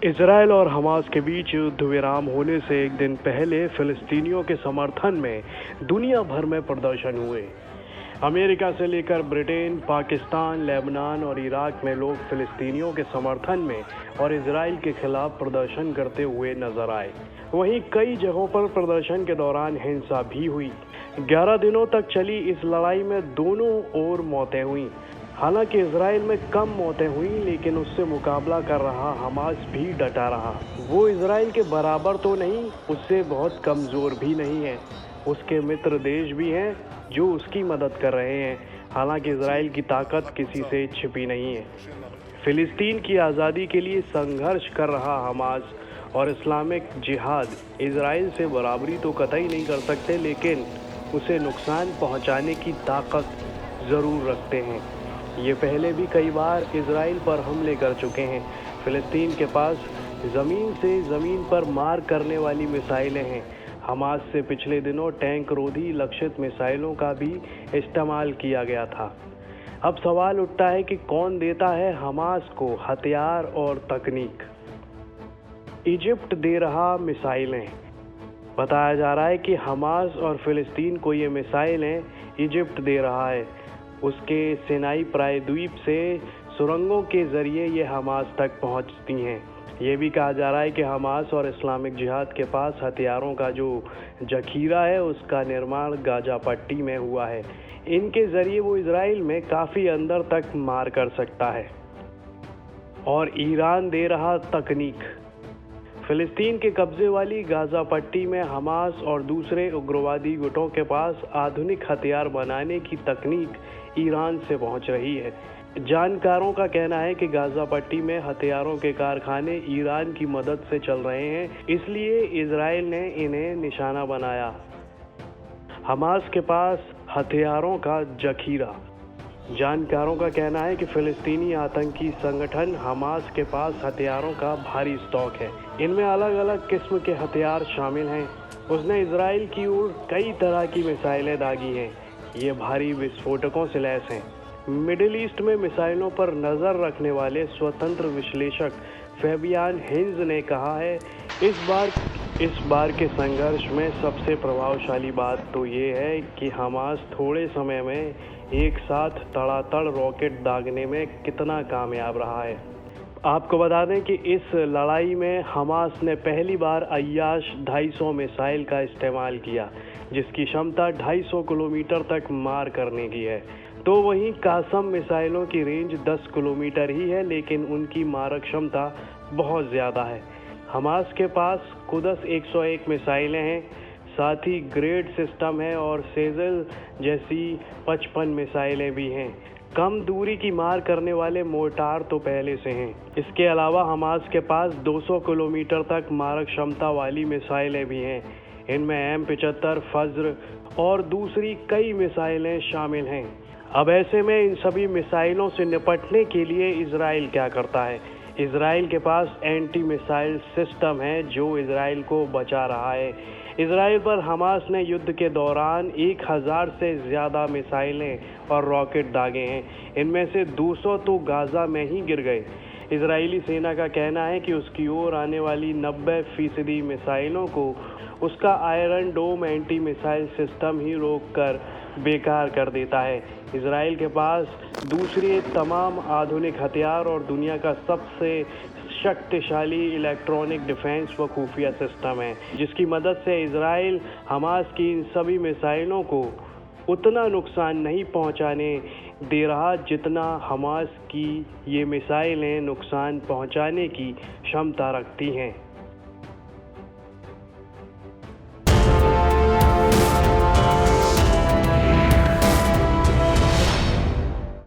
Israel और Hamas के बीच युद्ध विराम होने से एक दिन पहले फिलिस्तीनियों के समर्थन में दुनिया भर में प्रदर्शन हुए। अमेरिका से लेकर ब्रिटेन, पाकिस्तान, लेबनान और इराक में लोग फिलिस्तीनियों के समर्थन में और इजराइल के खिलाफ प्रदर्शन करते हुए नजर आए। वहीं कई जगहों पर प्रदर्शन के दौरान हिंसा भी हुई। 11 दिनों तक चली इस लड़ाई में दोनों ओर मौतें हुई। हालांकि इजराइल में कम मौतें हुई, लेकिन उससे मुकाबला कर रहा हमास भी डटा रहा। वो इजराइल के बराबर तो नहीं, उससे बहुत कमज़ोर भी नहीं है। उसके मित्र देश भी हैं जो उसकी मदद कर रहे हैं। हालांकि इजराइल की ताकत किसी से छिपी नहीं है। फिलिस्तीन की आज़ादी के लिए संघर्ष कर रहा हमास और इस्लामिक जिहाद इजराइल से बराबरी तो कतई नहीं कर सकते, लेकिन उसे नुकसान पहुंचाने की ताकत ज़रूर रखते हैं। ये पहले भी कई बार इजराइल पर हमले कर चुके हैं। फिलिस्तीन के पास ज़मीन से ज़मीन पर मार करने वाली मिसाइलें हैं। हमास से पिछले दिनों टैंक रोधी लक्षित मिसाइलों का भी इस्तेमाल किया गया था। अब सवाल उठता है कि कौन देता है हमास को हथियार और तकनीक? इजिप्ट दे रहा मिसाइलें। बताया जा रहा है कि हमास और फिलिस्तीन को ये मिसाइलें इजिप्ट दे रहा है। उसके सिनाई प्रायद्वीप से सुरंगों के जरिए ये हमास तक पहुंचती हैं। ये भी कहा जा रहा है कि हमास और इस्लामिक जिहाद के पास हथियारों का जो जखीरा है उसका निर्माण गाजा पट्टी में हुआ है। इनके जरिए वो इजराइल में काफ़ी अंदर तक मार कर सकता है। और ईरान दे रहा तकनीक। फिलिस्तीन के कब्जे वाली गाजा पट्टी में हमास और दूसरे उग्रवादी गुटों के पास आधुनिक हथियार बनाने की तकनीक ईरान से पहुंच रही है। जानकारों का कहना है कि गाजा पट्टी में हथियारों के कारखाने ईरान की मदद से चल रहे हैं, इसलिए इजराइल ने इन्हें निशाना बनाया। हमास के पास हथियारों का जखीरा। जानकारों का कहना है कि फिलिस्तीनी आतंकी संगठन हमास के पास हथियारों का भारी स्टॉक है। इनमें अलग अलग किस्म के हथियार शामिल हैं। उसने इजराइल की ओर कई तरह की मिसाइलें दागी हैं। ये भारी विस्फोटकों से लैस हैं। मिडिल ईस्ट में मिसाइलों पर नज़र रखने वाले स्वतंत्र विश्लेषक फैबियान हिंज ने कहा है, इस बार के संघर्ष में सबसे प्रभावशाली बात तो ये है कि हमास थोड़े समय में एक साथ तड़ातड़ रॉकेट दागने में कितना कामयाब रहा है। आपको बता दें कि इस लड़ाई में हमास ने पहली बार अय्याश 250 मिसाइल का इस्तेमाल किया, जिसकी क्षमता 250 किलोमीटर तक मार करने की है। तो वहीं कासम मिसाइलों की रेंज 10 किलोमीटर ही है, लेकिन उनकी मारक क्षमता बहुत ज़्यादा है। हमास के पास कुदस 101 मिसाइलें हैं, साथ ही ग्रेड सिस्टम है और सेजल जैसी 55 मिसाइलें भी हैं। कम दूरी की मार करने वाले मोर्टार तो पहले से हैं। इसके अलावा हमास के पास 200 किलोमीटर तक मारक क्षमता वाली मिसाइलें भी हैं। इनमें M75, फज्र और दूसरी कई मिसाइलें शामिल हैं। अब ऐसे में इन सभी मिसाइलों से निपटने के लिए इजराइल क्या करता है? इजराइल के पास एंटी मिसाइल सिस्टम है जो इजराइल को बचा रहा है। इजराइल पर हमास ने युद्ध के दौरान 1000 से ज़्यादा मिसाइलें और रॉकेट दागे हैं। इनमें से 200 तो गाजा में ही गिर गए। इजरायली सेना का कहना है कि उसकी ओर आने वाली 90% मिसाइलों को उसका आयरन डोम एंटी मिसाइल सिस्टम ही रोककर बेकार कर देता है। इजराइल के पास दूसरे तमाम आधुनिक हथियार और दुनिया का सबसे शक्तिशाली इलेक्ट्रॉनिक डिफेंस व खुफिया सिस्टम है, जिसकी मदद से इजराइल हमास की इन सभी मिसाइलों को उतना नुकसान नहीं पहुंचाने दे रहा जितना हमास की ये मिसाइलें नुकसान पहुंचाने की क्षमता रखती हैं।